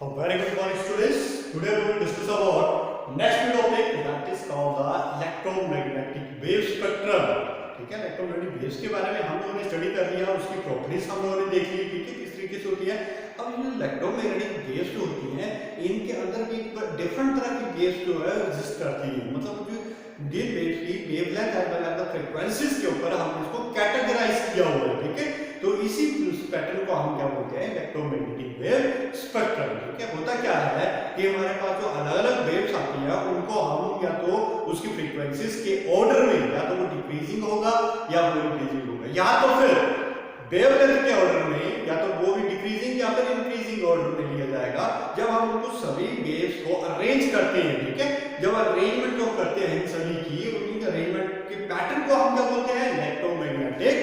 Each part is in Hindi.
A very good morning, students. Today we will discuss about next new topic that is called the electromagnetic wave spectrum. ठीक है, इलेक्ट्रोमैग्नेटिक वेव्स के बारे में हम लोगों ने स्टडी कर लिया, उसकी प्रॉपर्टीज हम लोगों ने देख ली, ठीक है, किस तरीके से होती है। अब ये इलेक्ट्रोमैग्नेटिक वेव्स जो होती हैं, इनके अंदर भी डिफरेंट तरह की वेव्स जो है एग्जिस्ट करती हैं। मतलब जो ये वेव्स की wavelength as well as the frequencies के ऊपर हमने इसको कैटेगराइज किया हुआ है, ठीक है। तो इसी पैटर्न को हम क्या बोलते हैं, इलेक्ट्रोमैग्नेटिक वेव स्पेक्ट्रम। ठीक है, होता क्या है कि हमारे पास जो अलग-अलग वेव्स आती हैं उनको हम या तो उसकी फ्रीक्वेंसीज के ऑर्डर में या तो वो डिक्रीजिंग होगा या वो इंक्रीजिंग होगा, या तो फिर वेवलेंथ के ऑर्डर में या तो वो भी डिक्रीजिंग या फिर इंक्रीजिंग ऑर्डर में लिया जाएगा जब हम उनको सभी वेव्स को अरेंज करते हैं। ठीक है, जब अरेंजमेंट जो करते हैं सभी की, उनकी अरेंजमेंट के पैटर्न को हम क्या बोलते हैं, इलेक्ट्रोमैग्नेटिक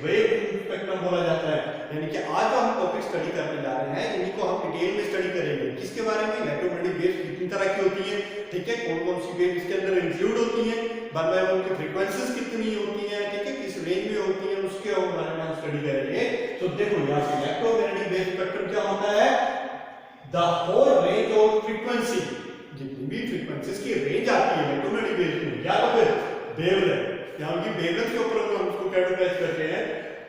वेव स्पेक्ट्रम बोला जाता है। यानी कि आज जो हम टॉपिक स्टडी करने जा रहे हैं इन्हीं को हम डिटेल में स्टडी करेंगे। किसके बारे में, इलेक्ट्रोमैग्नेटिक वेव्स कितनी तरह की होती है, ठीक है, कौन कौन सी वेव इसके अंदर इंक्लूड होती हैं, वन बाय वन की फ्रीक्वेंसीज कितनी होती हैं, ठीक है, किस रेंज में होती है, उसके बारे में हम स्टडी करेंगे। तो देखो यहाँ पे इलेक्ट्रोमैग्नेटिक वेव स्पेक्ट्रम क्या होता है, the whole range of frequency, जितनी भी फ्रीक्वेंसीज की रेंज आती है इलेक्ट्रोमैग्नेटिक वेव्स में, या तो फिर वेवलेंथ, यहाँ की वेवलेंथ के ऊपर हम उसको कैटेगराइज करते हैं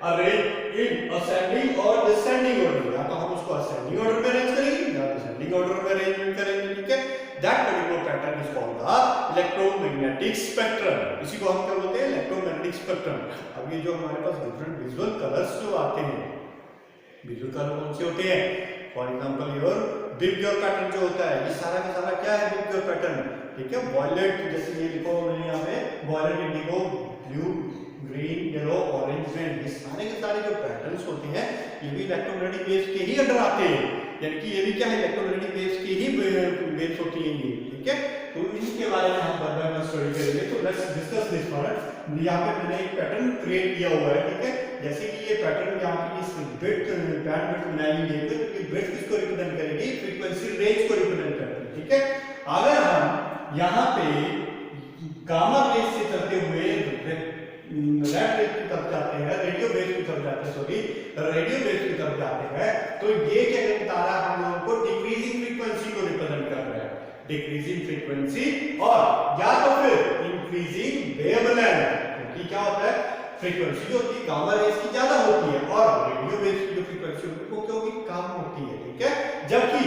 अरेंज इन असेंडिंग और डिसेंडिंग ऑर्डर। या तो हम उसको असेंडिंग ऑर्डर में अरेंज करेंगे या डिसेंडिंग ऑर्डर में अरेंजमेंट करेंगे, ठीक है। That particular pattern is called the electromagnetic spectrum. इसी को हम क्या बोलते हैं, इलेक्ट्रोमैग्नेटिक स्पेक्ट्रम। अब ये जो हमारे पास डिफरेंट विजुअल कलर्स जो आते हैं, विजुअल कलर कौन से होते हैं, for example your VIBGYOR pattern जो होता है, ये सारा का सारा क्या है, विबग्योर पैटर्न, ठीक है। वॉयलेट, जैसे ये लिखो मैंने यहाँ पे violet, indigo, blue, green, yellow, orange, red, ये सारे के सारे जो पैटर्न्स होते हैं ये भी इलेक्ट्रोमैग्नेटिक वेव्स के ही अंडर आते हैं। यानी कि ये भी क्या है, इलेक्ट्रोमैग्नेटिक वेव्स की ही वेव्स होती हैं ये, ठीक है। तो इनके बारे में हम बार बार स्टडी करेंगे। तो लेट्स डिस्कस दिस पार्ट। यहाँ पे मैंने एक पैटर्न क्रिएट किया हुआ है, ठीक है। जैसे कि ये पैटर्न यहाँ पे इस विड्थ बैंड विड्थ बनाई हुई है, तो विड्थ किसको रिप्रेजेंट करेगी, फ्रीक्वेंसी रेंज को रिप्रेजेंट करती है, ठीक है। अगर हम यहाँ पे गामा रेज से चलते हुए रेड वेव की तरफ जाते हैं, रेडियो वेव की तरफ जाते हैं, सॉरी रेडियो वेव की तरफ जाते हैं, तो ये क्या बता रहा है, हम लोगों को डिक्रीजिंग फ्रीक्वेंसी को रिप्रेजेंट कर रहा है, डिक्रीजिंग फ्रीक्वेंसी, और या तो फिर इंक्रीजिंग वेवलेंथ। क्योंकि क्या होता है, फ्रीक्वेंसी जो होती है गामा रेज की ज्यादा होती है और रेडियो वेव की जो फ्रीक्वेंसी होती है वो क्या होगी, कम होती है, ठीक है। जबकि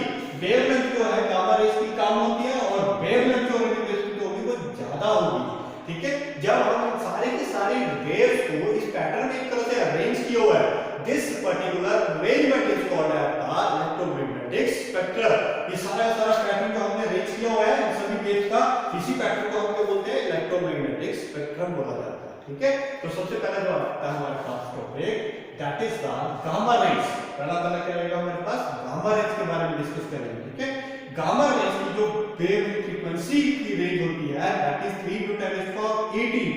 वेवलेंथ जो है गामा रेज की कम होती है और वेवलेंथ जो रेडियो वेव की होगी वो ज्यादा होगी, ठीक है। जब हम सारे के सारे वेव्स को इस पैटर्न में एक तरह से अरेंज किया हुआ है, this particular arrangement is called as the electromagnetic spectrum. ये सारा पैटर्न जो हमने अरेंज किया हुआ है सभी वेव्स का, इसी पैटर्न को हम क्या बोलते हैं, इलेक्ट्रोमैग्नेटिक स्पेक्ट्रम बोला जाता है, ठीक है। तो सबसे पहला जो आता है हमारे पास topic, that is the gamma rays. पहला क्या रहेगा हमारे पास, गामा रेज के बारे में डिस्कस करेंगे, ठीक है। गामा रेज की जो वेव फ्रीक्वेंसी की रेंज होती है दैट इज 3 × 10⁻18।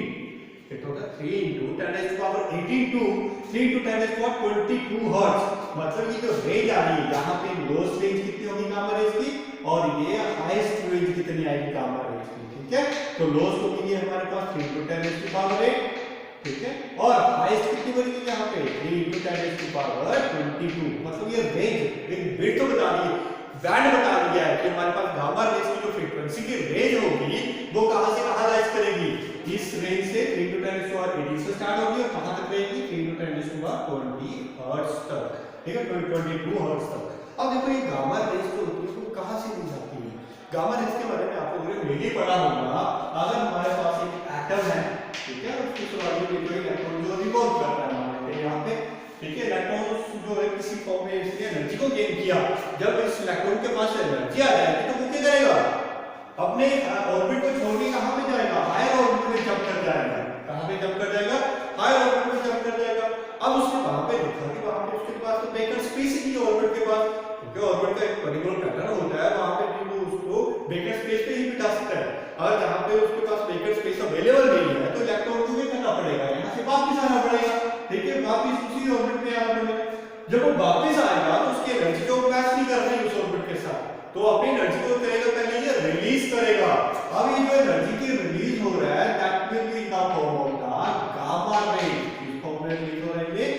इट होगा 3 × 10⁻18 टू 3 × 10⁻22 हर्ट्ज। मतलब ये जो रेंज आ रही है यहाँ पे लोएस्ट रेंज कितनी होगी गामा रेज की, और ये हाईएस्ट रेंज कितनी आएगी गामा रेज की, ठीक है। तो लोएस्ट होगी हमारे पास 3 × 10⁻8, ठीक है, और हाईएस्ट कितनी बनेगी यहाँ पे 3 × 10⁻22। मतलब ये रेंज एक बिट तो बता दी, बैंड बता दिया है कि हमारे पास गामा रेज की जो फ्रीक्वेंसी की रेंज होगी वो कहां से कहां राइज करेगी, इस रेंज से 3 × 10⁻18 से स्टार्ट होगी और कहां तक रहेगी, 3 × 10⁻20 हर्ट्ज तक, ठीक है, 22 हर्ट्ज तक। अब देखो ये गामा रेज जो होती है वो कहां से दी जाती है। गामा रेज के बारे में आप लोगों ने पहले पढ़ा होगा। अगर हमारे पास एक एटम है, ठीक है, उसकी सराउंडिंग में जो इलेक्ट्रॉन जो रिवॉल्व कर रहा है हमारे यहाँ पे, ठीक है, इलेक्ट्रॉन जो है किसी फॉर्म में इसने एनर्जी को गेन किया, जब इस इलेक्ट्रॉन के पास एनर्जी आ जाएगी तो वो क्या करेगा, अपने ऑर्बिट को छोड़ के कहां पे जाएगा, हायर ऑर्बिट में जंप कर जाएगा। कहां पे जंप कर जाएगा, हायर ऑर्बिट में जंप कर जाएगा। अब उसने वहां पे देखा कि वहां पे उसके पास तो बेकर स्पेस ही है ऑर्बिट के पास, क्योंकि ऑर्बिट का एक पर्टिकुलर पैटर्न होता है, वहां पे भी वो उसको बेकर स्पेस पे ही बिठा सकता है। और जहां पे उसके पास बेकर स्पेस अवेलेबल नहीं है तो इलेक्ट्रॉन को क्या करना पड़ेगा, यहां से वापस आना पड़ेगा, ठीक है, वापस उसी ऑर्बिट में आना पड़ेगा। जब वो वापस आएगा तो उसकी एनर्जी को मैच नहीं कर रही उस ऑर्बिट के साथ, तो अपनी एनर्जी को करेगा पहले ये रिलीज करेगा। अब ये जो एनर्जी की रिलीज हो रहा है that will be in the form of the gamma raise. इस फॉर्म में रिलीज हो रही है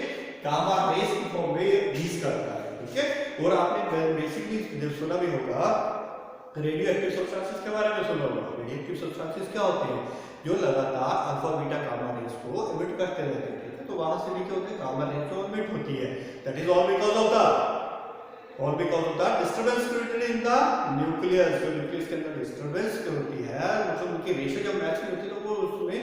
गामा रेज की फॉर्म में रिलीज करता है, ठीक है। और आपने बेसिकली सुना भी होगा रेडियो एक्टिव सब्सटेंसेस के बारे में सुना होगा। रेडियो एक्टिव सब्सटेंसेस क्या होते हैं? जो लगातार अल्फा बीटा गामा रेज को एमिट करते रहते हैं, ठीक है। तो वहां से भी क्या होता है, गामा रेज जो एमिट होती है, that is all because of the disturbance created in the nucleus. जो न्यूक्लियस के अंदर डिस्टर्बेंस होती है, मतलब उनकी रेशियो जब मैच नहीं होती तो वो उसमें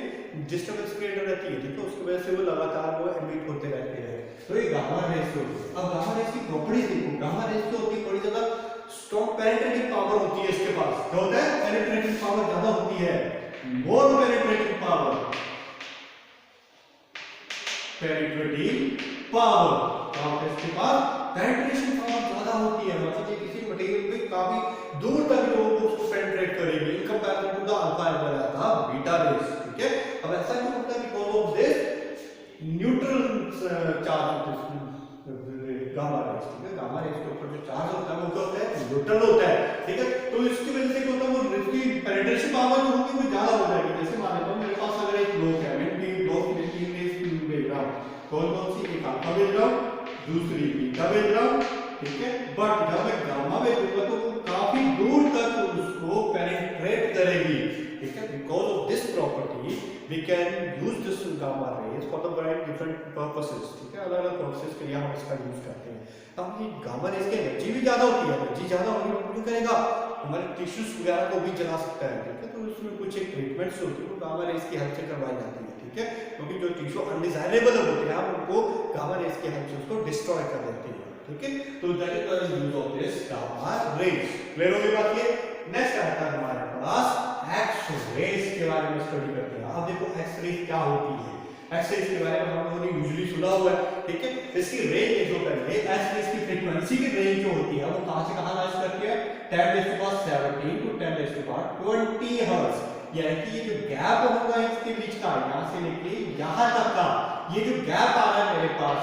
डिस्टर्बेंस क्रिएट रहती है, ठीक है। उसकी वजह से वो लगातार वो एमिट होते रहते हैं। तो ये गामा रेज होती है। अब गामा रेज की प्रॉपर्टीज देखो। गामा रेज जो होती है बड़ी ज्यादा स्ट्रॉन्ग पेनिट्रेटिंग पावर होती है इसके पास। क्या होता है? पेनिट्रेटिंग पावर ज्यादा होती है, मोर पेनिट्रेटिंग पावर। पेनिट्रेटिंग पावर क्या होता है इसके पास? पेनिट्रेशन पावर ज्यादा होती है, मतलब ये किसी मटेरियल पे काफी दूर तक लोगों को उसको पेनिट्रेट करेगी in comparison to the alpha था बीटा रेज, ठीक है। अब ऐसा क्यों होता है? Because of this neutral charge gamma rays, ठीक है। गामा रेज के ऊपर जो चार्ज होता है वो क्या होता है? न्यूट्रल होता है, ठीक है। तो इसकी वजह से क्या होता है, वो इसकी पेनिट्रेशन पावर जो होगी वो ज्यादा हो जाएगी। जैसे मान लेता हूं मेरे पास अगर एक ब्लॉक है, मैं भी ब्लॉक में 3 रेज भेज रहा हूं, कौन कौन सी? एक अल्फा भेज रहा हूं, दूसरी बीटा भेज रहा हूं, ठीक है। बट जब मैं गामा भेजूंगा तो वो काफी दूर तक उसको पेनिट्रेट करेगी, ठीक है। Because of this property we can use this gamma rays for the very different purposes, ठीक है। अलग अलग पर्पसेस के लिए हम इसका यूज करते हैं। अब ये गामा रेज की एनर्जी भी ज्यादा होती है, एनर्जी ज्यादा होगी तो क्या करेगा? हमारे टिश्यूज वगैरह को भी जला सकता है, ठीक है। तो उसमें कुछ एक ट्रीटमेंट्स होती है वो गामा रेज की हेल्प से करवाई जाती है, ठीक है। क्योंकि जो टिश्यू अनडिजायरेबल होते हैं हम उनको गामा रेज की हेल्प से उसको डिस्ट्रॉय कर देते हैं, ठीक है। तो that is the use of this gamma raise. Clear हो गई बात? ये नेक्स्ट आता है हमारे पास एक्स रेज के बारे में स्टडी करते हैं। अब देखो एक्स रेज क्या होती है। एक्स रेज के बारे में हम लोगों ने यूजुअली सुना हुआ है, ठीक है। इसकी रेंज जो है एक्स रेज की फ्रीक्वेंसी की रेंज जो होती है वो कहां से कहां लाइज करती है? 10⁻17 टू 10⁻20 हर्ट्ज। यानी कि ये जो गैप होगा इसके बीच का, यहां से लेके यहां तक का ये जो गैप आ रहा है मेरे पास,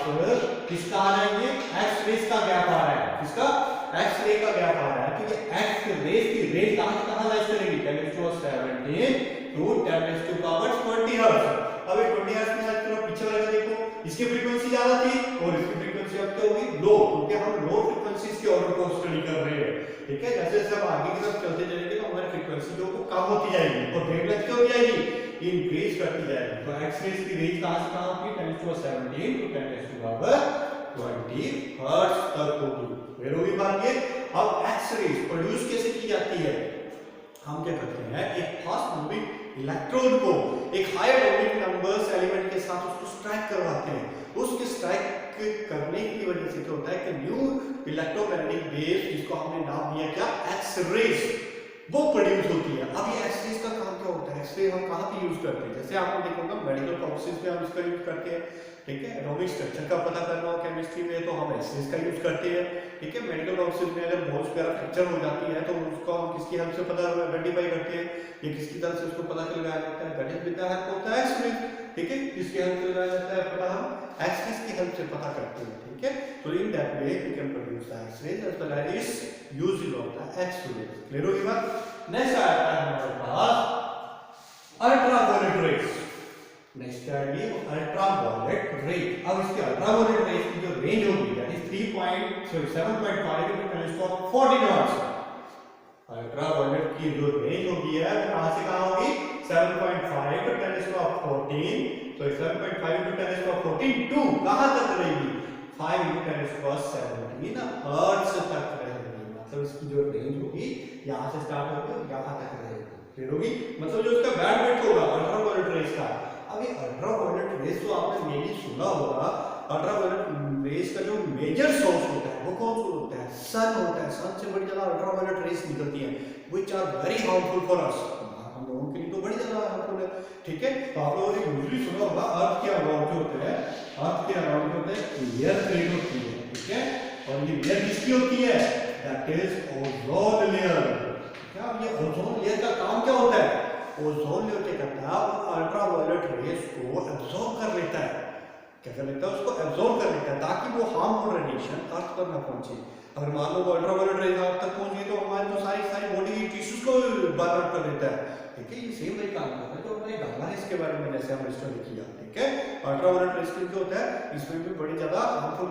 किसका आ रहा है? ये एक्स रेज का गैप आ रहा है। किसका? एक्स रे का गैप आ रहा है। तो ये एक्स रेज की रेंज कहां से कहां लाइज करेगी? 10⁻17 टू 10⁻20 हर्ट्ज। अब ये 20 हर्ट्ज में लाइज करो। पीछे वाले का देखो, इसकी फ्रीक्वेंसी ज्यादा थी और इसकी फ्रीक्वेंसी अब क्या होगी? लो, क्योंकि हम लो फ्रीक्वेंसीज के ऑर्डर को स्टडी कर रहे हैं, ठीक है। जैसे जैसे हम आगे की तरफ चलते जाएंगे तो हमारी फ्रीक्वेंसी जो है कम होती जाएगी और वेवलेंथ क्या होती जाएगी? इंक्रीज करती जाएगी। तो एक्स रेज की रेंज कहां से कहां होगी? 10⁻17 टू 10⁻20 हर्ट्ज तक होगी। क्लियर होगी बात? ये अब एक्स रेज प्रोड्यूस कैसे की जाती है? हम क्या करते हैं, एक फास्ट मूविंग इलेक्ट्रोड को एक हाई एटॉमिक नंबर्स एलिमेंट के साथ उसको स्ट्राइक करवाते हैं। उसके स्ट्राइक करने की वजह से क्या होता है कि न्यू इलेक्ट्रोमैग्नेटिक वेव, जिसको हमने नाम दिया क्या? एक्स रेज, वो प्रोड्यूस होती है। अब ये एक्स रेज का काम क्या होता है? एक्स रे हम कहां पे यूज करते हैं? जैसे आपने देखा होगा मेडिकल प्रोसेस में हम इसका यूज करते हैं, ठीक है। एटॉमिक स्ट्रक्चर का पता करना हो केमिस्ट्री में तो हम एक्स रेज का यूज करते हैं, ठीक है। मेडिकल प्रोसेस में अगर बहुत सारा फ्रैक्चर हो जाती है तो उसको हम किसकी हेल्प से पता आइडेंटिफाई करते हैं? ये किसकी तरफ से उसको पता लगाया जाता है? That is with the help of the X ray, ठीक है। किसकी हेल्प से लगाया जाता है पता? हम एक्स रेज की हेल्प से पता करते हैं, ठीक है। तो in that way we can produce the X rays as well as using of the X rays. Clear होगी बात? नेक्स्ट आता है हमारे पास अल्ट्रावायलेट रेज। नेक्स्ट है ये अल्ट्रावायलेट रेज। अब इसकी अल्ट्रावायलेट रेज की जो रेंज होगी that is 7.5 into 10⁻14 hertz. Ultraviolet की जो रेंज होगी है वो कहां से कहां होगी? 7.5 into 10⁻14, तो 7.5 into 10⁻14 टू कहां तक रहेगी? 5 into 10⁻17 हर्ट्ज तक रहेगी। मतलब इसकी जो रेंज होगी यहां से स्टार्ट होकर यहां तक रहेगी। क्लियर होगी? मतलब जो इसका बैंडविड्थ होगा अल्ट्रावायलेट रेज का। अब ये अल्ट्रावायलेट रेज तो आपने मेनली सुना होगा, अल्ट्रावायलेट रेज का जो मेजर सोर्स होता है वो कौन सा होता है? सन होता है। सन से बड़ी ज्यादा अल्ट्रावायलेट रेज निकलती है which are very harmful for us. हम लोगों के लिए तो बड़ी ज्यादा हार्मफुल है, ठीक है। तो आप लोगों ने यूजुअली सुना होगा अर्थ के अराउंड जो होते हैं, अर्थ के अराउंड जो होते हैं एयर क्रेट होती है, ठीक है। और ये लेयर किसकी होती है? That is ozone layer. क्या ये ओजोन लेयर का काम क्या होता है? ओजोन लेयर क्या करता है? वो अल्ट्रावायलेट रेज को एब्जॉर्ब कर लेता है। क्या कर लेता है? उसको एब्जॉर्ब कर लेता है ताकि वो हार्मफुल रेडिएशन अर्थ पर ना पहुंचे। अगर मान लो वो अल्ट्रावायलेट रेज अर्थ तक पहुंच गई तो हमारी तो सारी बॉडी की टिश्यूज को बर्न आउट कर देता है, ठीक है। ये सेम वही काम करता है जो मैंने गामा रेस के बारे में जैसे हमने स्टडी किया, ठीक है। अल्ट्रावायलेट रेस जो होता है इसमें भी बड़ी ज्यादा हार्मफुल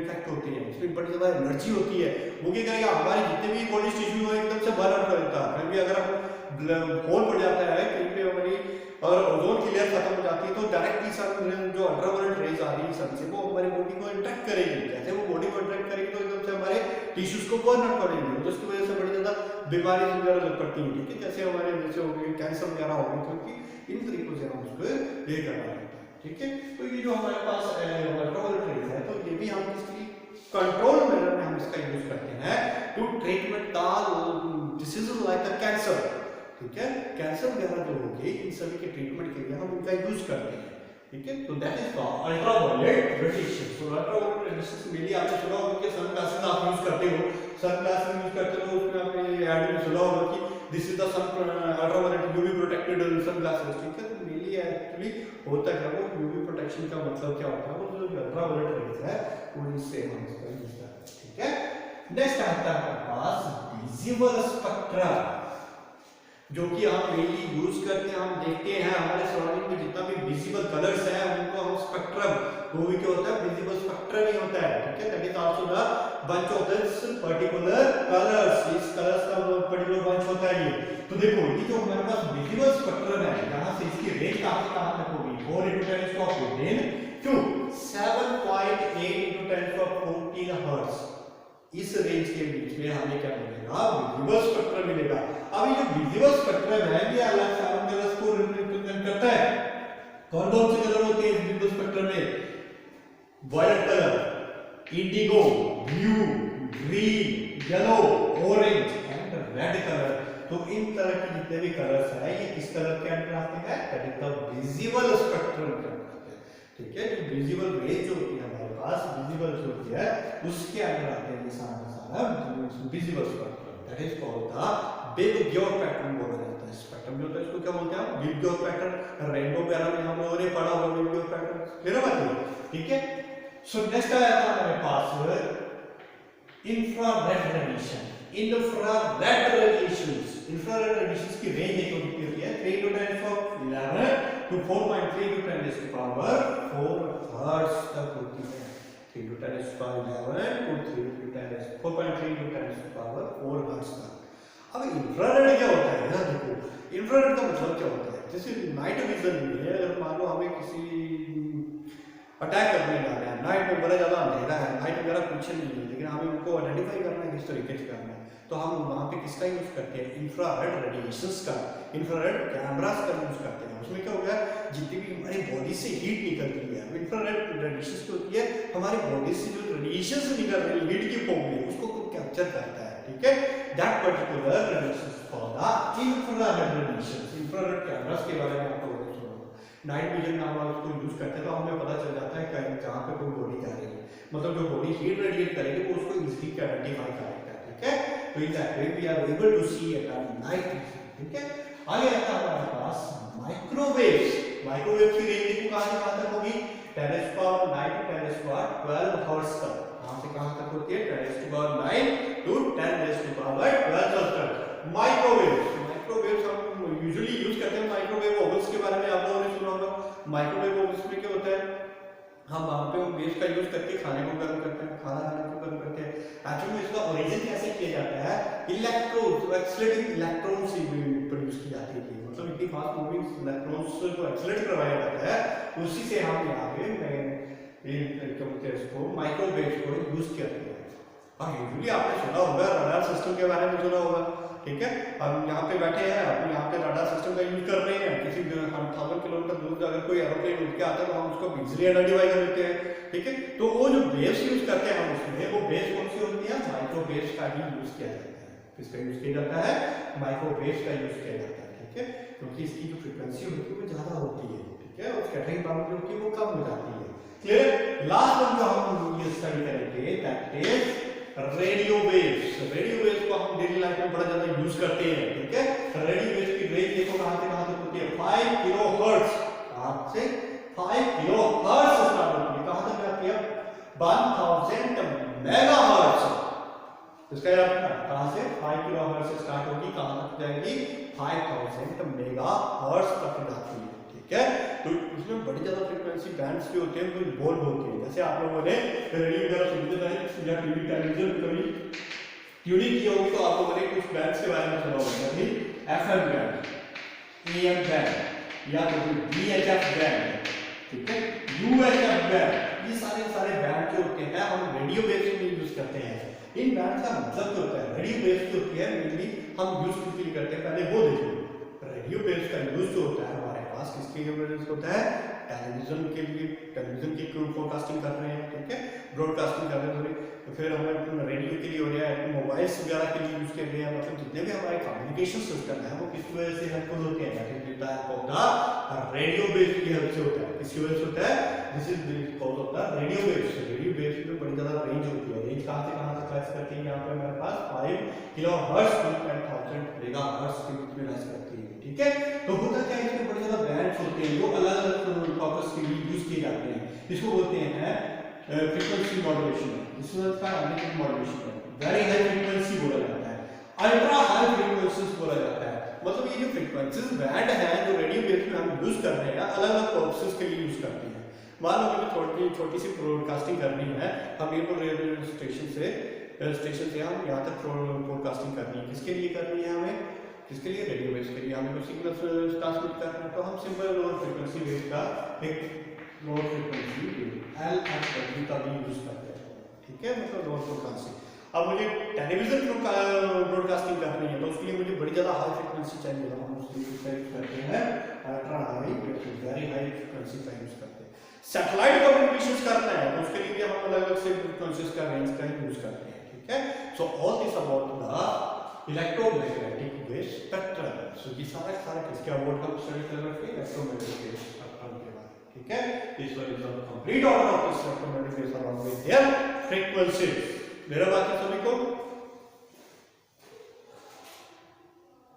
इफेक्ट होती है, इसमें बड़ी ज्यादा एनर्जी होती है। वो क्या करेगा, हमारे जितने भी बॉडी टिश्यू है एकदम से बर्न कर देता है। कहीं भी अगर हम होल पड़ जाता है कहीं पे हमारी और ओजोन की लेयर खत्म हो जाती है तो डायरेक्टली सन जो अल्ट्रावायलेट रेज आ रही है सन से वो हमारी बॉडी को इंटरेक्ट करेगी। जैसे वो बॉडी को इंटरेक्ट करेगी तो एकदम से हमारे टिश्यूज को बर्न आउट करेंगे, तो उसकी वजह से बड़ी ज्यादा बीमारी वगैरह लग पड़ती है, ठीक है। जैसे हमारे जैसे हो गई कैंसर वगैरह हो गई, क्योंकि इन तरीकों से हम उसको ये करना पड़ता है, ठीक है। तो ये जो हमारे पास अल्ट्रावायलेट रेज है तो ये भी हम इसकी कंट्रोल मेजर में हम इसका यूज करते हैं to treatment the diseases like the cancer, ठीक है। कैंसर वगैरह जो होगी इन सभी के ट्रीटमेंट के लिए हम इनका यूज करते हैं, ठीक है। तो that is called ultraviolet radiation. तो अल्ट्रावायलेट रेडिएशन मेनली आपने सुना होगा कि सन ग्लासेस आप यूज करते हो, सन ग्लासेस यूज करते हो उसमें आपने ऐड में सुना होगा कि this is the sun ultraviolet UV protected sunglasses, ठीक है। तो मेनली एक्चुअली होता क्या, वो यूवी प्रोटेक्शन का मतलब क्या होता है, वो जो अल्ट्रावायलेट रेज है वो इससे हम इसका यूज करते हैं, ठीक है। नेक्स्ट आता है हमारे पास विजिबल स्पेक्ट्रा, जो कि हम मेनली यूज करते हैं। हम देखते हैं हमारे सराउंडिंग में जितना भी विजिबल कलर्स है उनको हम स्पेक्ट्रम, वो भी क्या होता है, विजिबल स्पेक्ट्रम ही होता है, ठीक है। That is also the bunch of this particular colours, इस कलर्स का पर्टिकुलर बंच होता है ये। तो देखो ये जो हमारे पास विजिबल स्पेक्ट्रम है, यहां से इसकी रेंज कहां तक होगी, 4 × 10⁻14 टू 7.8 × 10⁻14 हर्ट्ज। इस रेंज के बीच में हमें क्या मिलेगा, विजिबल स्पेक्ट्रम मिलेगा। अब ये जो विजिबल स्पेक्ट्रम है ये अलग से अलग कलर्स को रिप्रेजेंट करता है। कौन कौन से कलर होते हैं विजिबल स्पेक्ट्रम में, violet colour, indigo, blue, green, yellow, orange and red colour. तो इन तरह के जितने भी कलर्स हैं ये किस कलर के अंदर आते हैं, that is the visible spectrum के अंदर आते हैं, ठीक है। जो विजिबल रेज जो होती है हमारे पास, विजिबल जो होती है उसके अंदर आते हैं ये सारा visible spectrum, that is called the बिग-ग्योर पैटर्न बोला जाता है। स्पेक्ट्रम जो होता है इसको क्या बोलते हैं, बिग-ग्योर पैटर्न। रेनबो वगैरह में हम लोगों ने पढ़ा होगा बिग-ग्योर पैटर्न, क्लियर है बात, ठीक है। सो नेक्स्ट आया था हमारे पास infrared radiation. Infrared radiations, infrared radiations की रेंज एक होती है 3 × 10⁻11 टू 4.3 × 10⁻4 हर्ट्ज तक होती है। 3 × 10⁻11 टू 4.3 × 10⁻4 हर्ट्ज तक। अब इंफ्रारेड क्या होता है ना, देखो इंफ्रारेड का मतलब क्या होता है, जैसे नाइट विजन में अगर मान लो हमें किसी अटैक करने जा रहे हैं, नाइट में बड़ा ज्यादा अंधेरा है, नाइट वगैरह कुछ नहीं है, लेकिन हमें उनको आइडेंटिफाई करना है किस तरीके से करना है, तो हम वहाँ पे किसका यूज करते हैं, इंफ्रारेड रेडिएशंस का, इंफ्रारेड कैमरास का यूज करते हैं। उसमें क्या होगा, जितनी भी हमारी बॉडी से हीट निकलती है, इंफ्रारेड रेडिएशंस जो होती है हमारी बॉडी से जो रेडिएशंस निकल रही है हीट की फॉर्म में उसको कैप्चर करता है, ठीक है। That particular radiations called the infrared radiations. Infrared cameras के बारे में आपको नाइट विजन में हम उसको यूज करते हैं तो हमें पता चल जाता है कहीं जहाँ पे कोई बॉडी जा रही है, मतलब जो बॉडी हीट रेडिएट करेगी वो उसको इजीली आइडेंटिफाई कर लेता है, ठीक है। तो in that way we are able to see at night, ठीक है। आगे आता है हमारे पास माइक्रोवेव्स। माइक्रोवेव की रेंज देखो कहां तक होगी, 10⁻9 टू 10⁻12 हर्ट्ज तक। कहां से कहां तक होती है, 10⁻9 टू 10⁻12 तक। माइक्रोवेव्स, माइक्रोवेव्स हम यूजुअली यूज करते हैं। माइक्रोवेव ओवन्स के बारे में आप लोगों ने सुना होगा। माइक्रोवेव ओवन्स में क्या होता है, हम वहां पे वेव्स का यूज करके खाने को गर्म करते हैं, खाना खाने को गर्म करते हैं। एक्चुअली में इसका ओरिजिन कैसे किया जाता है, इलेक्ट्रोड, एक्सीलरेटिंग इलेक्ट्रॉन से प्रोड्यूस की जाती है, मतलब इतनी फास्ट मूविंग इलेक्ट्रॉन्स को एक्सीलरेट करवाया जाता है, उसी से हम यहाँ पे क्या बोलते हैं इसको, माइक्रोवेव्स को यूज करते हैं। अब यूजुअली आपने सुना होगा रडार सिस्टम के बारे में सुना होगा, ठीक है। हम यहाँ पे बैठे हैं, हम यहाँ पे रडार सिस्टम का यूज कर रहे हैं, किसी 1000 किलोमीटर दूर अगर कोई एरोप्लेन उड़ के आता है तो हम उसको इजीली आइडेंटिफाई कर लेते हैं, ठीक है। तो वो जो वेव्स यूज करते हैं हम उसमें, वो वेव्स कौन सी होती है, माइक्रोवेव्स का ही यूज किया जाता है। किसका यूज किया जाता है, माइक्रोवेव्स का यूज किया जाता है, ठीक है, क्योंकि इसकी जो फ्रीक्वेंसी होती है वो ज्यादा होती है, ठीक है, और स्कैटरिंग पावर जो होती है वो कम हो जाती है, क्लियर। लास्ट वन जो हम ये स्टडी करेंगे that is radio waves. Radio waves को हम डेली लाइफ में बड़ा ज्यादा यूज करते हैं, ठीक है। रेडियो वेव्स की रेंज देखो कहां से होती है, 5 किलोहर्ट्ज, कहां से 5 किलोहर्ट्ज स्टार्ट होती है, कहां तक जाती है 1000 मेगाहर्ट्ज, इसका याद रखना, कहाँ से 5 किलोहर्ट्ज से स्टार्ट होगी, कहाँ तक जाएगी 5000 मेगाहर्ट्ज तक जाती है, ठीक है। तो इसमें बड़ी ज्यादा फ्रीक्वेंसी बैंड्स जो होते हैं वो इन्वॉल्व होते हैं। जैसे आप लोगों ने रेडियो वगैरह सुनते रहे या टीवी टेलीविजन कभी ट्यूनिंग की होगी तो आप लोगों ने कुछ बैंड्स के बारे में सुना होगा, जैसे एफएम बैंड, एएम बैंड या तो वीएचएफ बैंड, ठीक है, यूएचएफ बैंड, ये सारे बैंड जो होते हैं हम रेडियो वेव्स में यूज करते हैं। इन बैंड का मतलब जो होता है, रेडियो वेव्स जो होती है मेनली हम यूज किसके लिए करते हैं, पहले वो देखो। रेडियो वेव्स का यूज जो होता है हमारे पास किसके लिए होता है, टेलीविजन के लिए, टेलीविजन की फोरकास्टिंग कर रहे हैं, ठीक है, ब्रॉडकास्टिंग कर रहे हैं, तो फिर हमें रेडियो के लिए हो रहा है, मोबाइल्स वगैरह के लिए यूज कर रहे हैं। मतलब जितने भी हमारे कम्युनिकेशन सिस्टम है वो किस वजह से हेल्पफुल होते हैं, रेडियो वेव्स की हेल्प से होता है। किसकी वजह से होता है, this is because of the radio waves. Radio waves में बड़ी ज्यादा रेंज होती है। रेंज कहां से कहां तक राइज करती है, यहाँ पे हमारे पास 5 किलोहर्ट्ज टू 10,000 मेगाहर्ट्ज के बीच में राइज करती है, ठीक है। तो होता क्या है, इसमें बड़े ज्यादा बैंड्स होते हैं जो अलग अलग पर्पस के लिए यूज किए जाते हैं। इसको बोलते हैं फ्रीक्वेंसी मॉड्यूलेशन, इसका एम्पलीट्यूड मॉड्यूलेशन है, वेरी हाई फ्रीक्वेंसी बोला जाता है, अल्ट्रा हाई फ्रीक्वेंसीज बोला जाता है। मतलब ये जो फ्रीक्वेंसीज बैंड है जो रेडियो वेव्स में हम यूज कर रहे हैं, अलग अलग पर्पसेस के लिए यूज करते हैं। मान लो हमें छोटी सी ब्रॉडकास्टिंग करनी है, हम ये रेडियो स्टेशन से हम यहाँ तक ब्रॉडकास्टिंग करनी है, किसके लिए करनी है हमें, किसके लिए, रेडियो वेव्स के लिए। हमें कुछ सिग्नल ट्रांसमिट करना है तो हम सिंपल लोअर फ्रीक्वेंसी वेव का एक लोअर फ्रीक्वेंसी एलएफडब्ल्यू का भी यूज करते हैं, ठीक है, मतलब लोअर फ्रीक्वेंसी। अब मुझे टेलीविजन ब्रॉडकास्टिंग करनी है तो उसके लिए मुझे बड़ी ज़्यादा हाई फ्रीक्वेंसी चाहिए, हम उसके लिए यूज करते हैं ultra high, very high frequency का यूज करते हैं। सैटेलाइट कम्युनिकेशन करना है तो उसके लिए भी हम अलग अलग से फ्रीक्वेंसीज का रेंज का यूज करते हैं, ठीक है। So all this about the electromagnetic wave spectrum. So ये सारा किसके अबाउट हम स्टडी कर रहे हैं, इलेक्ट्रोमैग्नेटिक वेव स्पेक्ट्रम के बारे में, ठीक है। This one is the complete order of this electromagnetic waves around with their frequencies. मेरा बात है सभी को